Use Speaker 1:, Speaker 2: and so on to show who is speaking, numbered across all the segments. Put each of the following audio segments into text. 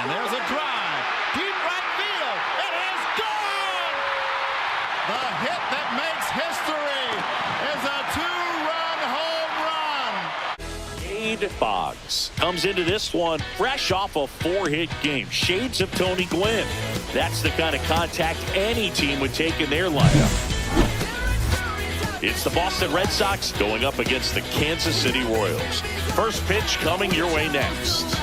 Speaker 1: And there's a drive. Deep right field. It is gone! The hit that makes history is a two-run home run.
Speaker 2: Wade Boggs comes into this one fresh off a 4-hit game. Shades of Tony Gwynn. That's the kind of contact any team would take in their lineup. It's the Boston Red Sox going up against the Kansas City Royals. First pitch coming your way next.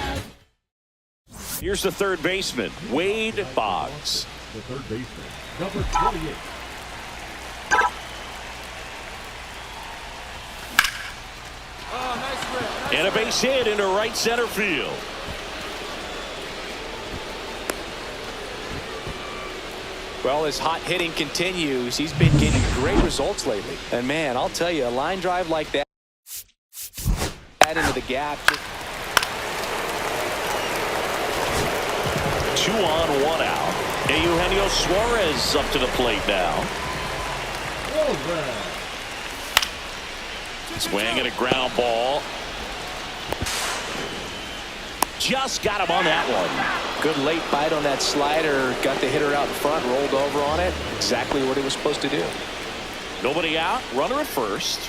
Speaker 2: Here's the third baseman, Wade Boggs.
Speaker 3: The third baseman, number 28.
Speaker 2: And a base hit into right center field.
Speaker 4: Well, as hot hitting continues, he's been getting great results lately. And man, I'll tell you, a line drive like that into the gap.
Speaker 2: 2 on, 1 out. Eugenio Suarez up to the plate now. Swing and a ground ball. Just got him on that one.
Speaker 4: Good late bite on that slider. Got the hitter out in front, rolled over on it. Exactly what he was supposed to do.
Speaker 2: Nobody out. Runner at first.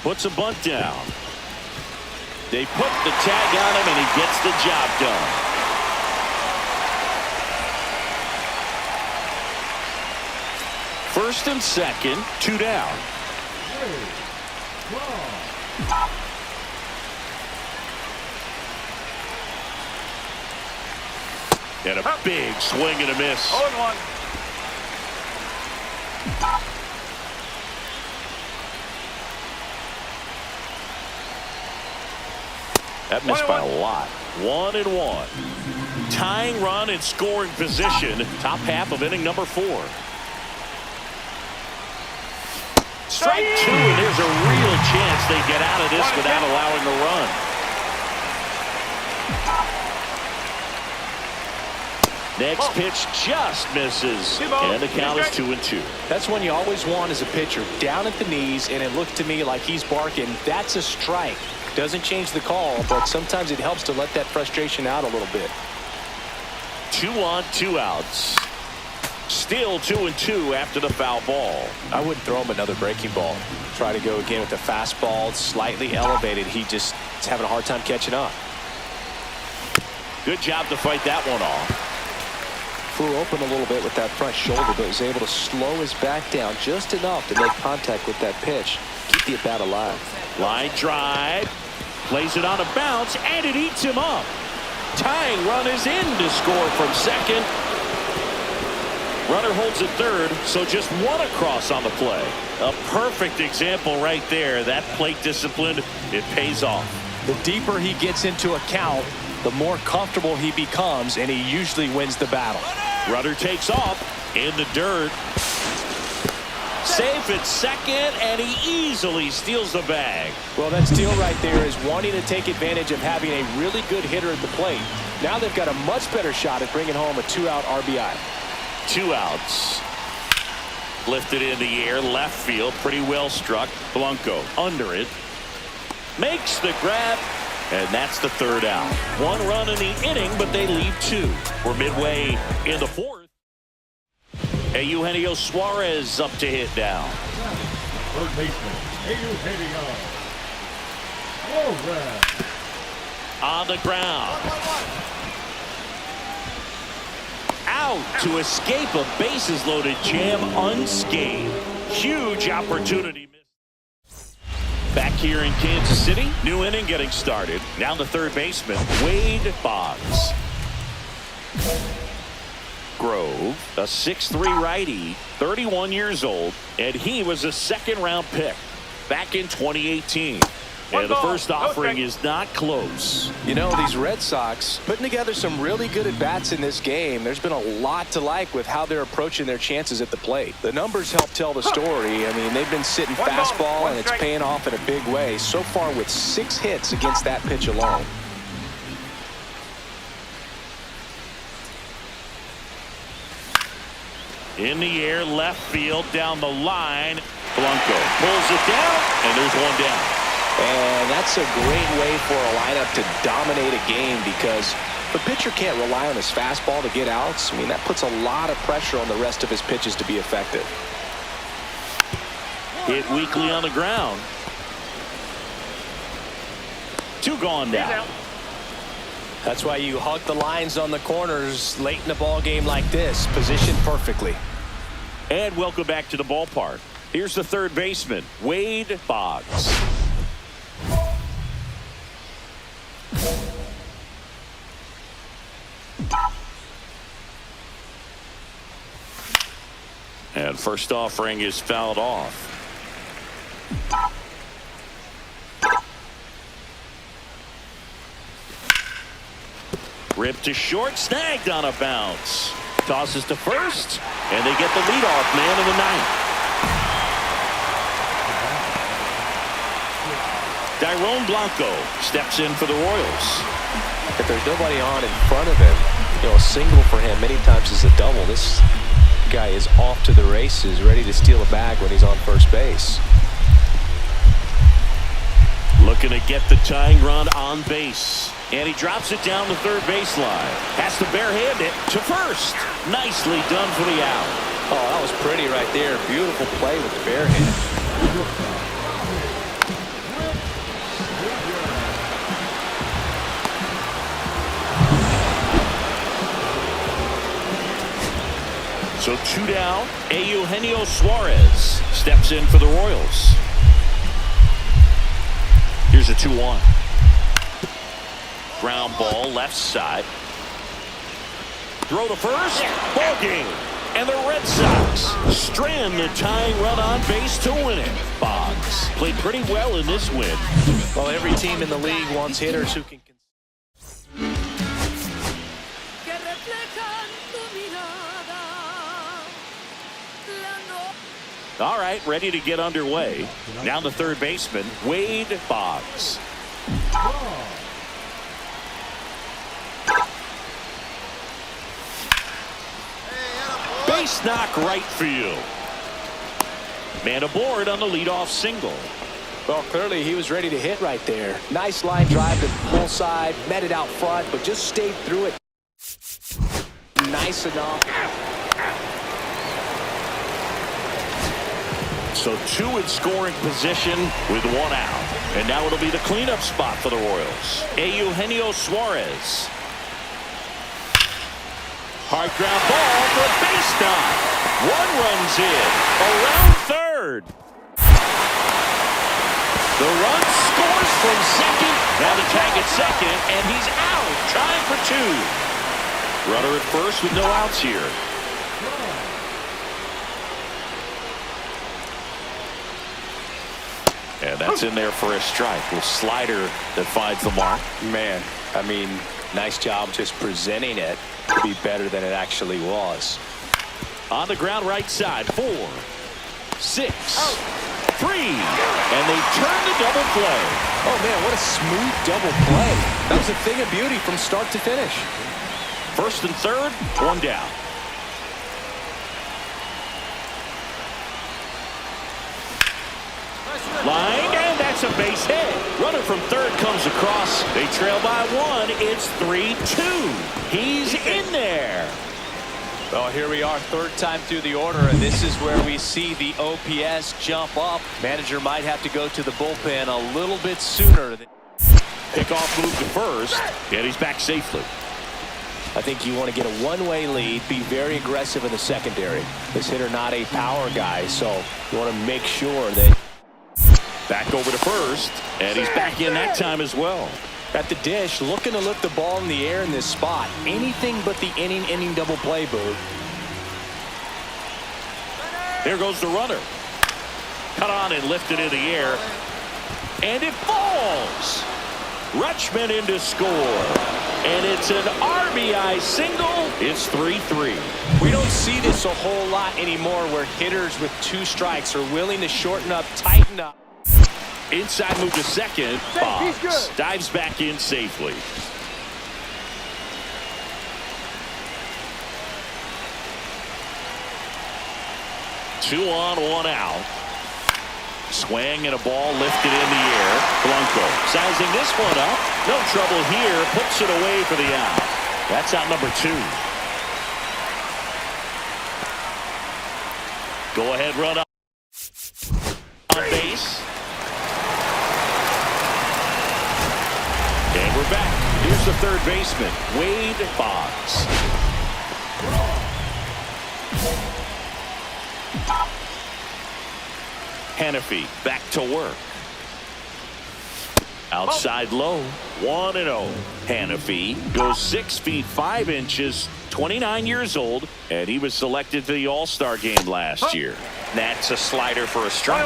Speaker 2: Puts a bunt down. They put the tag on him and he gets the job done. First and second, 2 down. And a big swing and a miss.
Speaker 5: 0-1.
Speaker 2: That missed by a lot. 1-1. Tying run in scoring position. Top half of inning number 4. Strike 2, and there's a real chance they get out of this without allowing a run. Next pitch just misses, and the count is 2-2.
Speaker 4: That's one you always want as a pitcher. Down at the knees, and it looked to me like he's barking. That's a strike. Doesn't change the call, but sometimes it helps to let that frustration out a little bit.
Speaker 2: 2 on, 2 outs. Still 2-2 after the foul ball.
Speaker 4: I wouldn't throw him another breaking ball. Try to go again with the fastball, slightly elevated. He just is having a hard time catching up.
Speaker 2: Good job to fight that one off.
Speaker 4: Flew open a little bit with that front shoulder, but was able to slow his back down just enough to make contact with that pitch. Keep the at-bat alive.
Speaker 2: Line drive. Plays it on a bounce, and it eats him up. Tying run is in to score from second. Runner holds at third, so just 1 across on the play. A perfect example right there. That plate discipline, it pays off.
Speaker 4: The deeper he gets into a count, the more comfortable he becomes, and he usually wins the battle.
Speaker 2: Runner takes off in the dirt. Safe at second, and he easily steals the bag.
Speaker 4: Well, that steal right there is wanting to take advantage of having a really good hitter at the plate. Now they've got a much better shot at bringing home a 2-out RBI.
Speaker 2: 2 outs. Lifted in the air, left field, pretty well struck. Blanco under it. Makes the grab, and that's the 3rd out. 1 run in the inning, but they leave 2. We're midway in the 4th. Eugenio Suarez up to hit down.
Speaker 3: Third baseman, Eugenio Suarez.
Speaker 2: On the ground. Out to escape a bases-loaded jam unscathed. Huge opportunity. Back here in Kansas City, new inning getting started. Now the third baseman, Wade Boggs. Grove, a 6'3" righty, 31 years old, and he was a second-round pick back in 2018. And the first offering is not close.
Speaker 4: You know, these Red Sox putting together some really good at-bats in this game. There's been a lot to like with how they're approaching their chances at the plate. The numbers help tell the story. I mean, they've been sitting fastball, and it's paying off in a big way. So far with 6 hits against that pitch alone.
Speaker 2: In the air, left field, down the line. Blanco pulls it down, and there's 1 down.
Speaker 4: And that's a great way for a lineup to dominate a game, because the pitcher can't rely on his fastball to get outs. I mean, that puts a lot of pressure on the rest of his pitches to be effective.
Speaker 2: Hit weakly on the ground. 2 gone now.
Speaker 4: That's why you hug the lines on the corners late in a ball game like this, positioned perfectly.
Speaker 2: And welcome back to the ballpark. Here's the third baseman, Wade Boggs. And first offering is fouled off. Ripped to short, snagged on a bounce. Tosses to first, and they get the leadoff man in the ninth. Tyrone Blanco steps in for the Royals.
Speaker 4: If there's nobody on in front of him, a single for him many times is a double. This guy is off to the races, ready to steal a bag when he's on first base.
Speaker 2: Looking to get the tying run on base. And he drops it down the third baseline. Has to barehand it to first. Nicely done for the out.
Speaker 4: Oh, that was pretty right there. Beautiful play with the barehand.
Speaker 2: So 2 down. Eugenio Suarez steps in for the Royals. Here's a 2-1. Ground ball left side. Throw to first. Ball game. And the Red Sox strand the tying run on base to win it. Boggs played pretty well in this win.
Speaker 4: Well, every team in the league wants hitters who can.
Speaker 2: All right, ready to get underway. Now the third baseman, Wade Boggs. Base knock right field. Man aboard on the leadoff single.
Speaker 4: Well, clearly he was ready to hit right there. Nice line drive to pull side, met it out front, but just stayed through it. Nice enough.
Speaker 2: So 2 in scoring position with 1 out. And now it'll be the cleanup spot for the Royals. Eugenio Suarez. Hard ground ball for a base knock. 1 runs in. Around third. The run scores from second. Now the tag at second, and he's out. Trying for 2. Runner at first with no outs here. And that's in there for a strike. With slider that finds the mark.
Speaker 4: Man, I mean, nice job just presenting it to be better than it actually was.
Speaker 2: On the ground right side, 4, 6, 3, and they turn the double play.
Speaker 4: Oh man, what a smooth double play. That was a thing of beauty from start to finish.
Speaker 2: First and third, 1 down. Line, and that's a base hit. Runner from third comes across. They trail by 1. It's 3-2. He's in there.
Speaker 4: Well, here we are, third time through the order, and this is where we see the OPS jump up. Manager might have to go to the bullpen a little bit sooner.
Speaker 2: Pickoff move to first, and he's back safely.
Speaker 4: I think you want to get a one-way lead, be very aggressive in the secondary. This hitter not a power guy, so you want to make sure that.
Speaker 2: Back over to first, and he's back in that time as well.
Speaker 4: At the dish, looking to lift the ball in the air in this spot. Anything but the inning double play, Boo.
Speaker 2: There goes the runner. Cut on and lifted in the air. And it falls. Rutschman in to score. And it's an RBI single. It's 3-3.
Speaker 4: We don't see this a whole lot anymore where hitters with 2 strikes are willing to shorten up, tighten up.
Speaker 2: Inside move to second. Boggs dives back in safely. Two on, 1 out. Swing and a ball lifted in the air. Blanco sizing this one up. No trouble here. Puts it away for the out. That's out number 2. Go ahead, run up on base. And we're back. Here's the third baseman, Wade Boggs. Hannafy back to work. Outside low, 1-0. Hannafy goes 6 feet 5 inches, 29 years old, and he was selected to the All-Star game last year. That's a slider for a strike.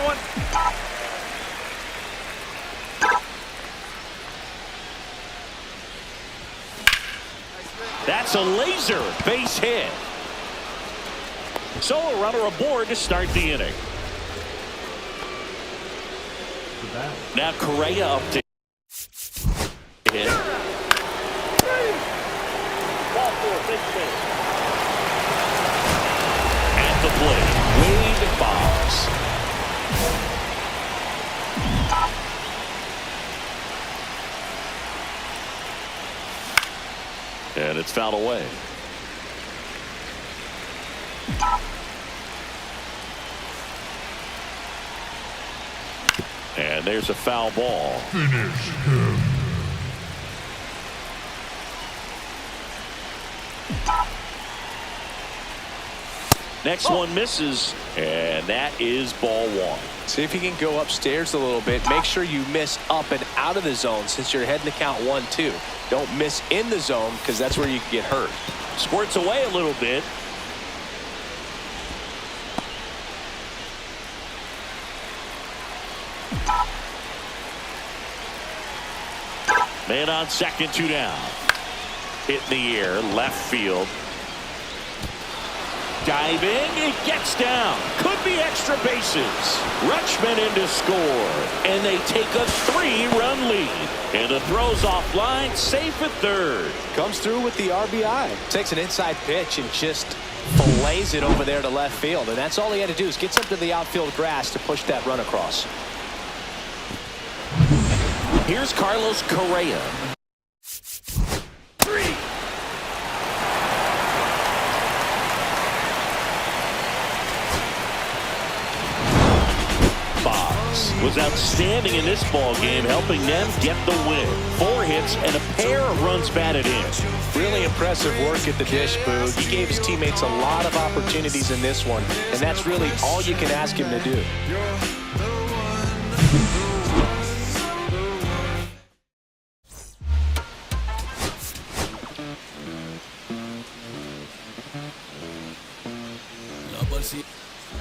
Speaker 2: That's a laser base hit. So a runner aboard to start the inning. Now Correa up to hit. Ball for big pitch. At the plate, Wade Boggs. And it's fouled away. And there's a foul ball.
Speaker 1: Finish him.
Speaker 2: Next one misses, and that is ball 1.
Speaker 4: See if you can go upstairs a little bit. Make sure you miss up and out of the zone since you're heading to count 1-2. Don't miss in the zone because that's where you can get hurt.
Speaker 2: Squirts away a little bit. Man on second, 2 down. Hit in the air, left field. Diving, it gets down. Could be extra bases. Rutschman in to score. And they take a 3-run lead. And the throw's offline, safe at third.
Speaker 4: Comes through with the RBI. Takes an inside pitch and just fillets it over there to left field. And that's all he had to do is get something to the outfield grass to push that run across.
Speaker 2: Here's Carlos Correa. 3. Boggs was outstanding in this ball game, helping them get the win. 4 hits and a pair of runs batted in.
Speaker 4: Really impressive work at the dish, Boog. He gave his teammates a lot of opportunities in this one, and that's really all you can ask him to do.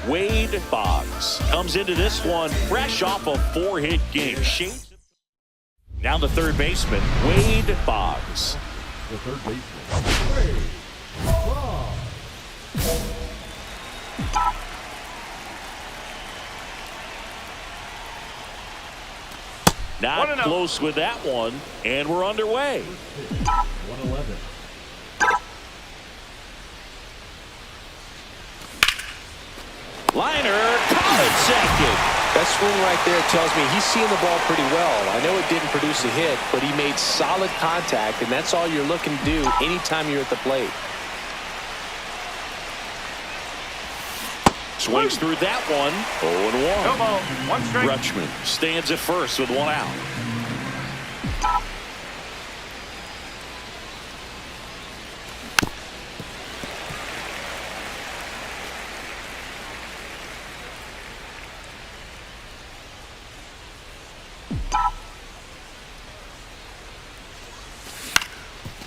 Speaker 2: Wade Boggs comes into this one fresh off a 4-hit game. Now the third baseman, Wade Boggs.
Speaker 3: The third baseman, Wade Boggs.
Speaker 2: Not close with that one, and we're underway.
Speaker 3: 111.
Speaker 2: Liner, caught at second.
Speaker 4: That swing right there tells me he's seeing the ball pretty well. I know it didn't produce a hit, but he made solid contact, and that's all you're looking to do anytime you're at the plate.
Speaker 2: Swings through that one. 0-1.
Speaker 1: Come on, 1 strike.
Speaker 2: Rutschman stands at first with 1 out.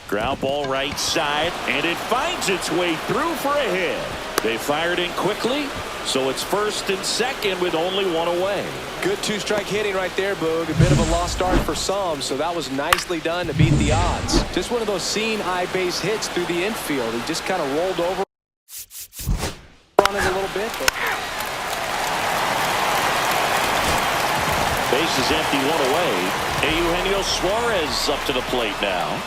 Speaker 2: Ground ball right side, and it finds its way through for a hit. They fired in quickly, so it's first and second with only 1 away.
Speaker 4: Good 2-strike hitting right there, Boog. A bit of a lost start for some, so that was nicely done to beat the odds. Just one of those seeing eye base hits through the infield. He just kind of rolled over on it a little bit. But...
Speaker 2: Base is empty, 1 away. Eugenio Suarez up to the plate now.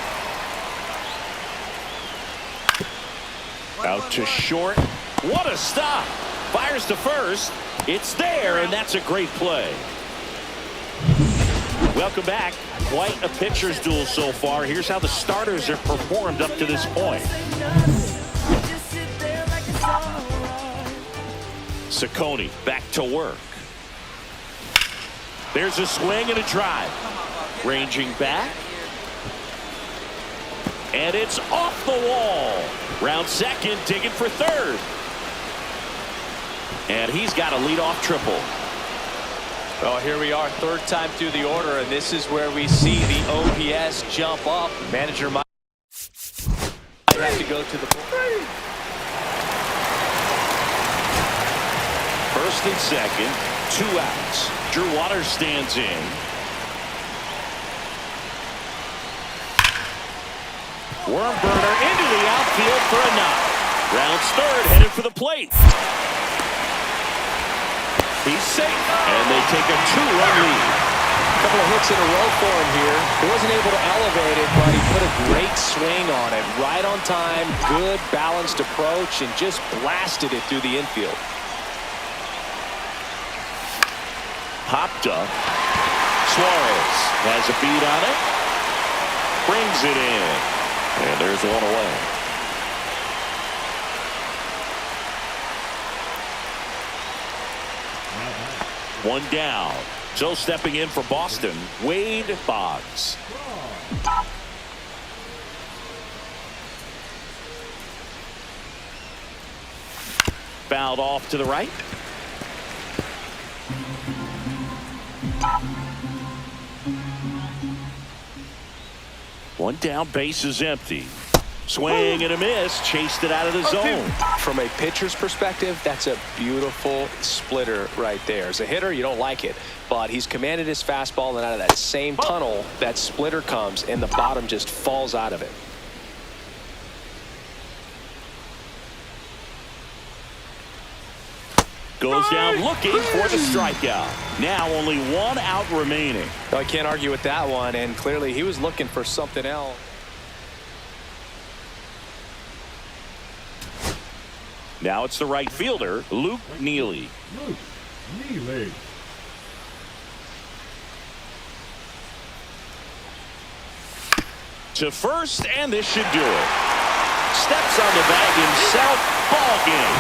Speaker 2: Out to short. What a stop. Fires to first. It's there, and that's a great play. Welcome back. Quite a pitcher's duel so far. Here's how the starters have performed up to this point. Ciccone back to work. There's a swing and a drive. Ranging back. And it's off the wall. Round second, digging for third. And he's got a leadoff triple.
Speaker 5: Well, here we are, third time through the order, and this is where we see the OPS jump up. Manager might have to go to the
Speaker 2: First and second, 2 outs. Drew Waters stands in. Worm burner into the outfield for a knock. Rounds third, headed for the plate. He's safe, and they take a 2-run lead.
Speaker 5: A couple of hits in a row for him here. He wasn't able to elevate it, but he put a great swing on it. Right on time, good balanced approach, and just blasted it through the infield.
Speaker 2: Popped up. Suarez has a beat on it. Brings it in. And there's one away. One down. So stepping in for Boston, Wade Boggs. Fouled off to the right. One down, base is empty. Swing and a miss, chased it out of the zone.
Speaker 5: From a pitcher's perspective, that's a beautiful splitter right there. As a hitter, you don't like it, but he's commanded his fastball, and out of that same tunnel, that splitter comes, and the bottom just falls out of it.
Speaker 2: Goes down looking for the strikeout. Now only 1 out remaining.
Speaker 5: I can't argue with that one, and clearly he was looking for something else.
Speaker 2: Now it's the right fielder, Luke Neely.
Speaker 3: Luke Neely.
Speaker 2: To first, and this should do it. Steps on the bag himself. Ball game.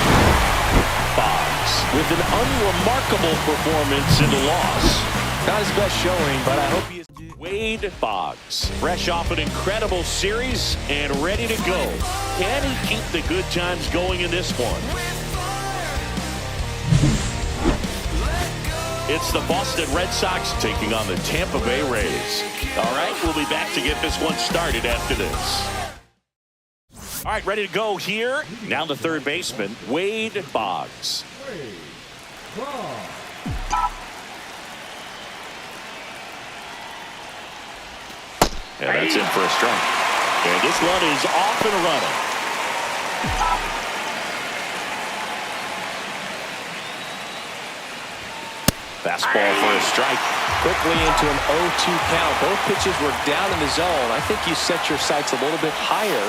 Speaker 2: Boggs with an unremarkable performance in the loss.
Speaker 5: Not his best showing, but I hope he is.
Speaker 2: Wade Boggs, fresh off an incredible series and ready to go. Can he keep the good times going in this one? It's the Boston Red Sox taking on the Tampa Bay Rays. All right, we'll be back to get this one started after this. All right, ready to go here. Now the third baseman, Wade Boggs. And that's in for a strike. And this one is off and running. Fastball for a strike.
Speaker 5: Quickly into an 0-2 count. Both pitches were down in the zone. I think you set your sights a little bit higher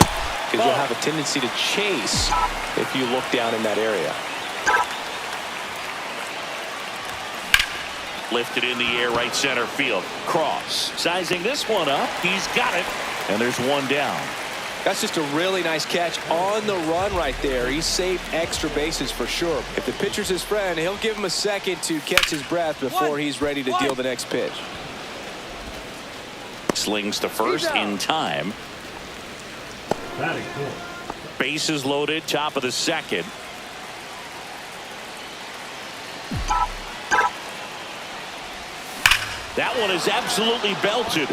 Speaker 5: because you'll have a tendency to chase if you look down in that area.
Speaker 2: Lifted in the air, right center field. Cross. Sizing this one up. He's got it. And there's one down.
Speaker 5: That's just a really nice catch on the run right there. He saved extra bases for sure. If the pitcher's his friend, he'll give him a second to catch his breath before he's ready to deal the next pitch.
Speaker 2: Slings to first in time.
Speaker 3: Batting fourth.
Speaker 2: Bases loaded, top of the second. That one is absolutely belted.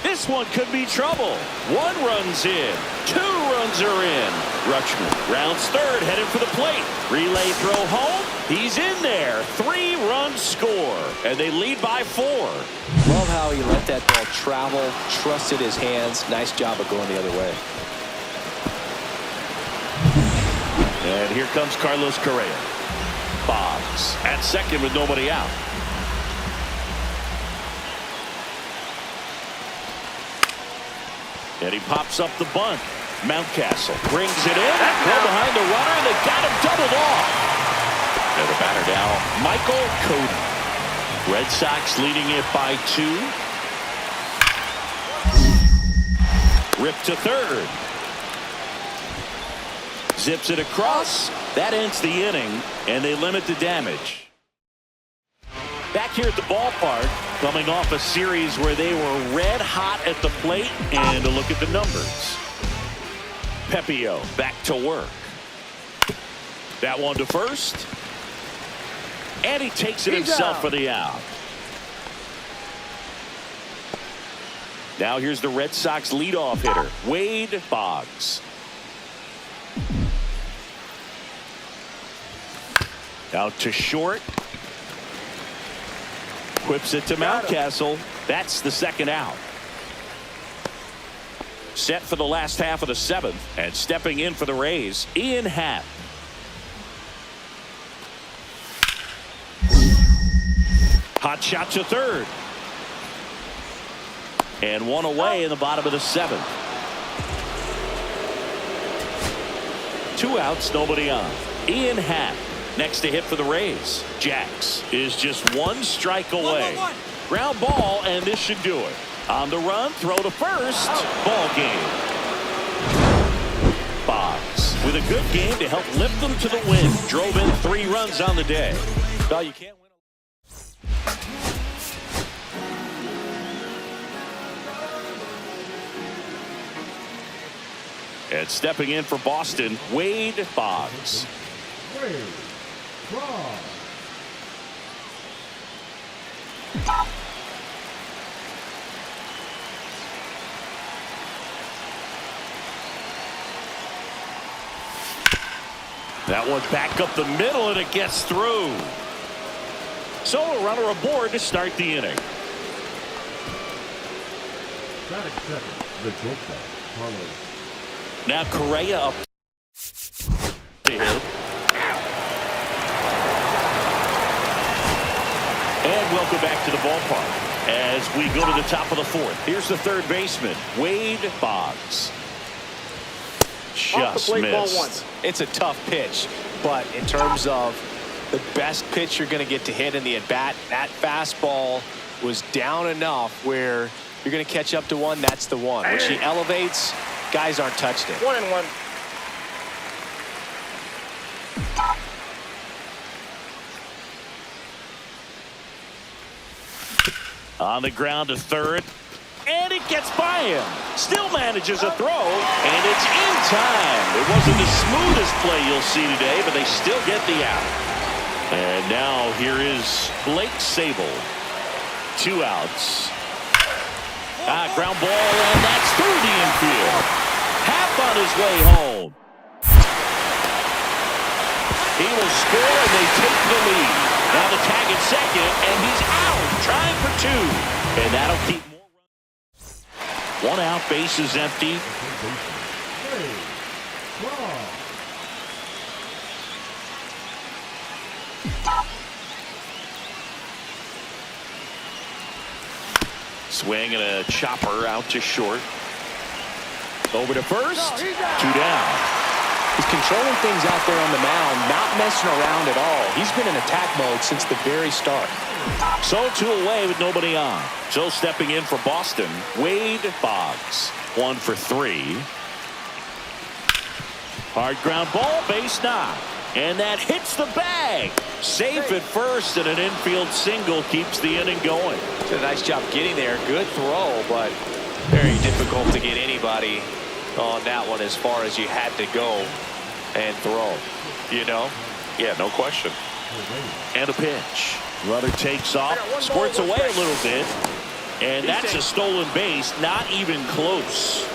Speaker 2: This one could be trouble. 1 run's in. 2 runs are in. Rutschman rounds third, headed for the plate. Relay throw home. He's in there. 3-run score. And they lead by 4.
Speaker 5: Love how he let that ball travel, trusted his hands. Nice job of going the other way.
Speaker 2: And here comes Carlos Correa. Boggs at second with nobody out. And he pops up the bunt. Mountcastle brings it in. Well behind the runner, and they got him doubled off. And the batter now, Michael Cody. Red Sox leading it by 2. Ripped to third. Zips it across. That ends the inning, and they limit the damage. Back here at the ballpark, coming off a series where they were red hot at the plate, and a look at the numbers. Pepio back to work. That one to first. And he takes it himself for the out. Now here's the Red Sox leadoff hitter, Wade Boggs. Out to short. Whips it to Mountcastle. That's the second out. Set for the last half of the 7th, and stepping in for the Rays, Ian Happ. Hot shot to third. And one away in the bottom of the 7th. 2 outs, nobody on. Ian Happ next to hit for the Rays. Jax is just 1 strike away. Ground ball, and this should do it. On the run, throw to first. Ball game. Boggs with a good game to help lift them to the win. Drove in 3 runs on the day.
Speaker 4: Well, you can't win.
Speaker 2: And stepping in for Boston, Wade Boggs.
Speaker 3: Wade Boggs.
Speaker 2: That one back up the middle, and it gets through. So a runner aboard to start the inning.
Speaker 3: Batting second, the shortstop, Carlos.
Speaker 2: Now Correa up to hit. And welcome back to the ballpark as we go to the top of the 4th. Here's the third baseman, Wade Boggs. Just missed.
Speaker 4: It's a tough pitch, but in terms of the best pitch you're going to get to hit in the at-bat, that fastball was down enough where you're going to catch up to one. That's the one. When she elevates, guys aren't touched it.
Speaker 5: 1-1.
Speaker 2: On the ground to third. And it gets by him. Still manages a throw. And it's in time. It wasn't the smoothest play you'll see today, but they still get the out. And now here is Blake Sable. 2 outs. Ground ball, and that's through the infield. Happ on his way home. He will score, and they take the lead. Now the tag at second, and he's out, trying for 2. And that'll keep more runs. 1 out, base is empty.
Speaker 3: Wade Boggs.
Speaker 2: Swing and a chopper out to short. Over to first. 2 down.
Speaker 4: He's controlling things out there on the mound, not messing around at all. He's been in attack mode since the very start.
Speaker 2: So 2 away with nobody on. So stepping in for Boston, Wade Boggs. 1 for 3. Hard ground ball, base knock. And that hits the bag. Safe at first, and an infield single keeps the inning going.
Speaker 4: Did a nice job getting there. Good throw, but very difficult to get anybody on that one as far as you had to go and throw. You know?
Speaker 2: Yeah, no question. And a pitch. Runner takes off, squirts away a little bit. And that's a stolen base, not even close.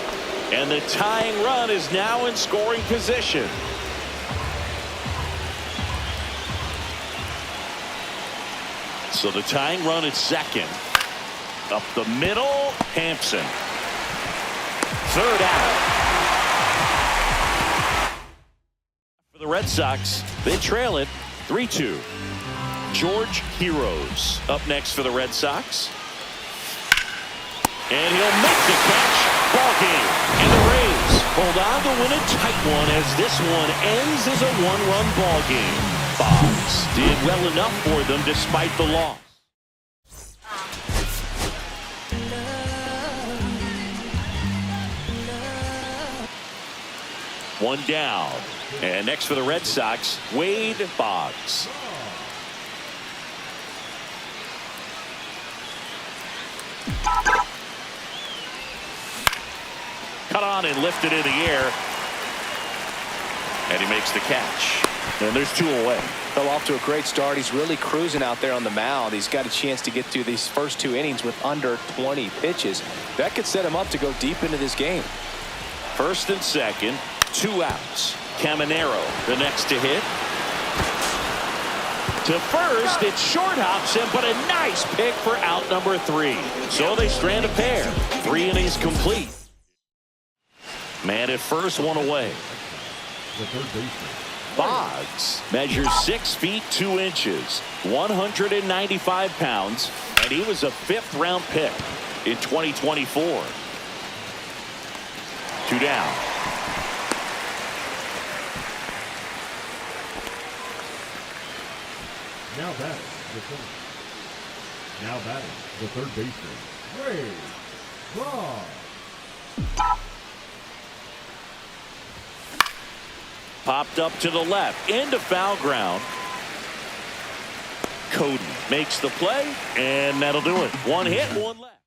Speaker 2: And the tying run is now in scoring position. So the tying run at second. Up the middle, Hampson. 3rd out. For the Red Sox, they trail it 3-2. George Heroes up next for the Red Sox. And he'll make the catch. Ball game. And the Rays hold on to win a tight one as this one ends as a 1-run ball game. Boggs did well enough for them despite the loss. One down. And next for the Red Sox, Wade Boggs. Cut on and lifted in the air. And he makes the catch. And there's 2 away.
Speaker 5: Well, off to a great start. He's really cruising out there on the mound. He's got a chance to get through these first 2 innings with under 20 pitches. That could set him up to go deep into this game.
Speaker 2: First and second, 2 outs. Caminero, the next to hit. To first, it short hops him, but a nice pick for out number 3. So they strand a pair. 3 innings complete. Man at first, 1 away.
Speaker 3: The third baseman.
Speaker 2: Boggs measures 6 feet 2 inches, 195 pounds, and he was a 5th-round pick in 2024. 2 down.
Speaker 3: Now batting the third baseman. Wade Boggs.
Speaker 2: Popped up to the left, into foul ground. Cody makes the play, and that'll do it. 1 hit, 1 left.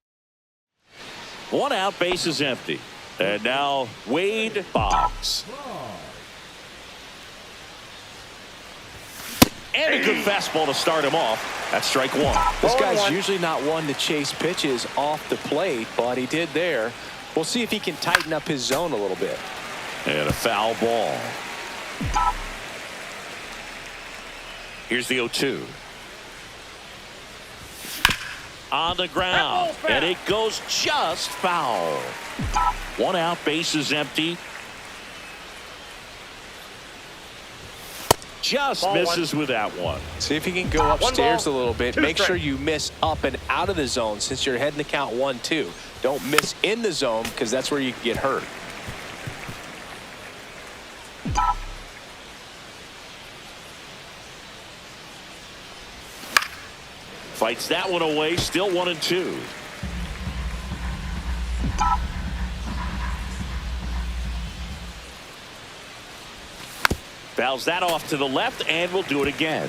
Speaker 2: 1 out, base is empty. And now Wade Boggs. And a good fastball to start him off. That's strike 1.
Speaker 5: This guy's usually not one to chase pitches off the plate, but he did there. We'll see if he can tighten up his zone a little bit.
Speaker 2: And a foul ball. Here's the 0-2. On the ground, and it goes just foul. 1 out, base is empty. Just misses with that one.
Speaker 5: See if he can go upstairs a little bit. Make sure you miss up and out of the zone since you're heading to count 1-2. Don't miss in the zone because that's where you can get hurt.
Speaker 2: Fights that one away, still 1-2. Fouls that off to the left, and will do it again.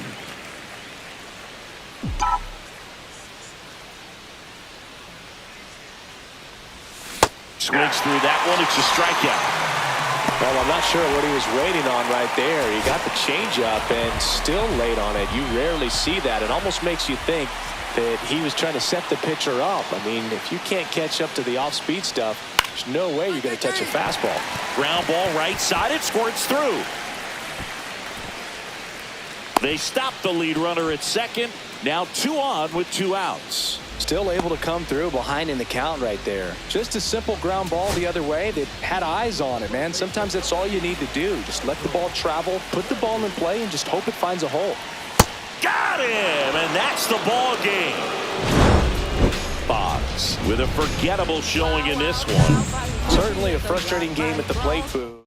Speaker 2: Swings through that one. It's a strikeout.
Speaker 5: Well, I'm not sure what he was waiting on right there. He got the changeup and still late on it. You rarely see that. It almost makes you think that he was trying to set the pitcher up. I mean, if you can't catch up to the off-speed stuff, there's no way you're going to touch a fastball.
Speaker 2: Ground ball right side. It squirts through. They stop the lead runner at second. Now 2 on with 2 outs.
Speaker 5: Still able to come through behind in the count right there. Just a simple ground ball the other way that had eyes on it, man. Sometimes that's all you need to do. Just let the ball travel, put the ball in play, and just hope it finds a hole.
Speaker 2: Got him, and that's the ball game. Boggs with a forgettable showing in this one.
Speaker 5: Certainly a frustrating game at the plate, Boo.